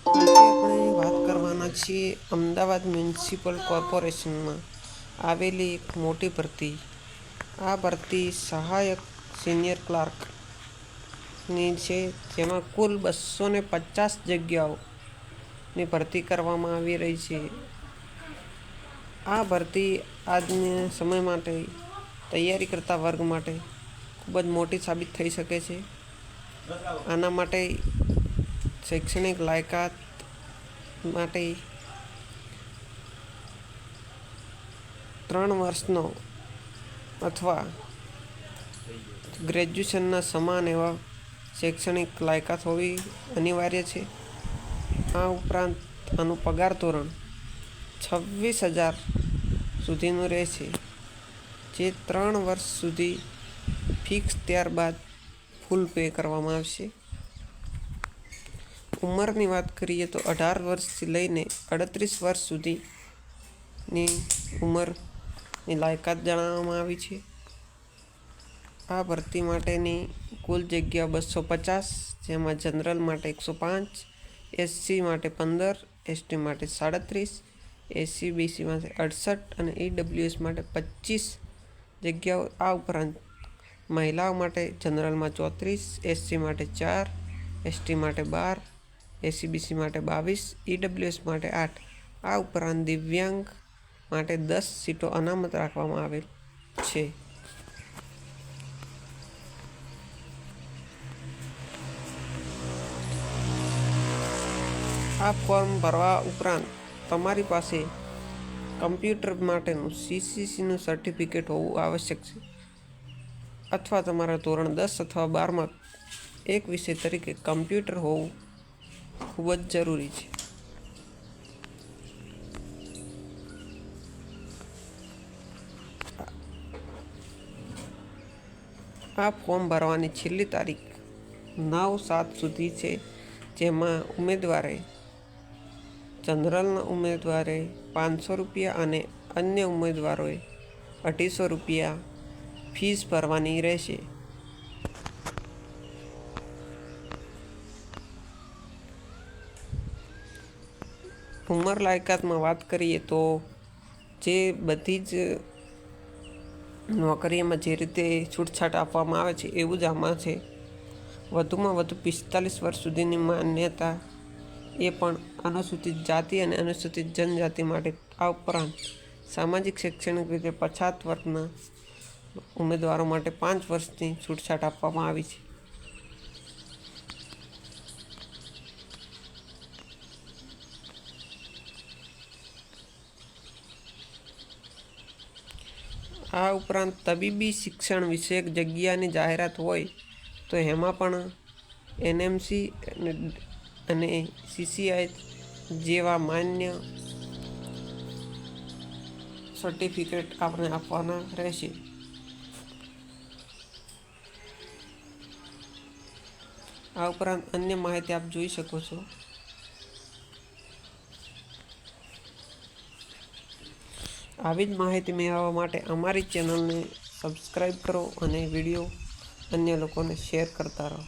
આજે આપણે વાત કરવાના છીએ અમદાવાદ મ્યુનિસિપલ કોર્પોરેશનમાં આવેલી એક મોટી ભરતી. આ ભરતી સહાયક સિનિયર ક્લાર્કની છે, જેમાં કુલ 250 જગ્યાઓની ભરતી કરવામાં આવી રહી છે. આ ભરતી આજના સમય માટે તૈયારી કરતા વર્ગ માટે ખૂબ જ મોટી સાબિત થઈ શકે છે. આના માટે શૈક્ષણિક લાયકાત માટે 3 વર્ષનો અથવા ગ્રેજ્યુએશનના સમાન એવા શૈક્ષણિક લાયકાત હોવી અનિવાર્ય છે. આ ઉપરાંત આનું પગાર ધોરણ 26,000 સુધીનું રહેશે, જે 3 વર્ષ સુધી ફિક્સ, ત્યારબાદ ફૂલ પે કરવામાં આવશે. ઉંમરની વાત કરીએ તો 18 વર્ષથી લઈને 38 વર્ષ સુધીની ઉંમરની લાયકાત જણાવવામાં આવી છે. આ ભરતી માટેની કુલ જગ્યા 250, જેમાં જનરલ માટે 105, એસસી માટે 15, એસટી માટે 37, એસસી બીસી માટે 68 અને ઈડબ્લ્યુએસ માટે 25 જગ્યાઓ. આ ઉપરાંત મહિલાઓ માટે જનરલમાં 34, એસસી માટે 4, એસટી માટે 12, એસસી બીસી માટે 22, ઈડબ્લ્યુએસ માટે 8. આ ઉપરાંત દિવ્યાંગ માટે 10 સીટો અનામત રાખવામાં આવેલ છે. આ ફોર્મ ભરવા ઉપરાંત તમારી પાસે કમ્પ્યુટર માટેનું સીસીસીનું સર્ટિફિકેટ હોવું આવશ્યક છે, અથવા તમારા ધોરણ 10 અથવા 12માં એક વિષય તરીકે કમ્પ્યુટર હોવું ખૂબ જ જરૂરી છે. આ ફોર્મ ભરવાની છેલ્લી તારીખ 9/7 સુધી છે, જેમાં ઉમેદવારે જનરલના ઉમેદવારે ₹500 અને અન્ય ઉમેદવારોએ ₹250 ફીસ ભરવાની રહેશે. ઉંમર લાયકાતમાં વાત કરીએ તો જે બધી જ નોકરીમાં જે રીતે છૂટછાટ આપવામાં આવે છે, એવું જ આમાં છે. વધુમાં વધુ 45 વર્ષ સુધીની માન્યતા, એ પણ અનુસૂચિત જાતિ અને અનુસૂચિત જનજાતિ માટે. આ ઉપરાંત સામાજિક શૈક્ષણિક રીતે પછાત વર્ગના ઉમેદવારો માટે 5 વર્ષની છૂટછાટ આપવામાં આવી છે. આ ઉપરાંત તબીબી શિક્ષણ વિષયક જગ્યાની જાહેરાત હોય તો એમાં પણ એનએમસી અને સીસીઆઈ જેવા માન્ય સર્ટિફિકેટ આપણે આપવાના રહેશે. આ ઉપરાંત અન્ય માહિતી આપ જોઈ શકો છો. આવી જ માહિતી મેળવવા માટે અમારી ચેનલને સબસ્ક્રાઈબ કરો અને વિડીયો અન્ય લોકોને શેર કરતા રહો.